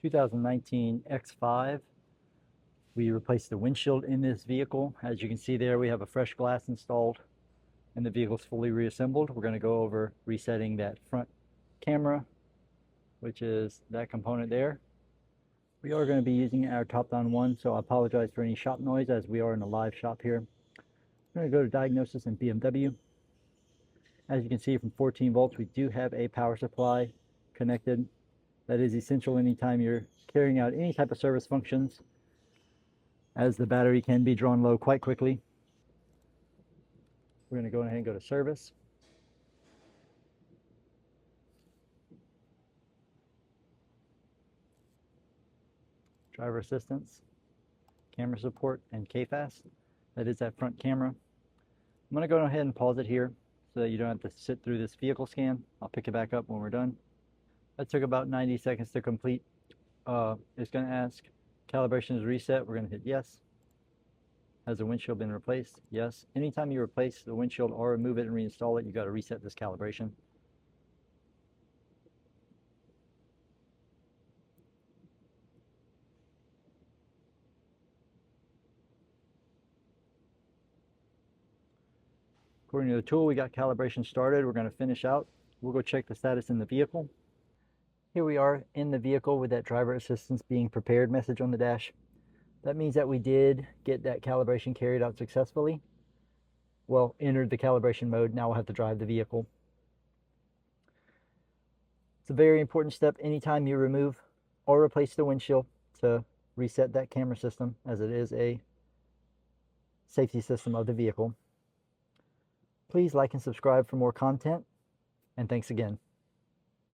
2019 X5. We replaced the windshield in this vehicle. As you can see there, we have a fresh glass installed and the vehicle is fully reassembled. We're going to go over resetting that front camera, which is that component there. We are going to be using our Topdon One, so I apologize for any shop noise as we are in a live shop here. I'm going to go to Diagnostics and BMW. As you can see, from 14 volts, we do have a power supply connected. That is essential anytime you're carrying out any type of service functions, as the battery can be drawn low quite quickly. We're going to go ahead and go to service. Driver assistance, camera support, and KAFAS. That is that front camera. I'm going to go ahead and pause it here so that you don't have to sit through this vehicle scan. I'll pick it back up when we're done. That took about 90 seconds to complete. It's going to ask, calibration is reset. We're going to hit yes. Has the windshield been replaced? Yes. Anytime you replace the windshield or remove it and reinstall it, you got to reset this calibration. According to the tool, we got calibration started. We're going to finish out. We'll go check the status in the vehicle. Here we are in the vehicle with that driver assistance being prepared message on the dash. That means that we did get that calibration carried out successfully. Well, entered the calibration mode. Now we'll have to drive the vehicle. It's a very important step anytime you remove or replace the windshield to reset that camera system, as it is a safety system of the vehicle. Please like and subscribe for more content, and thanks again.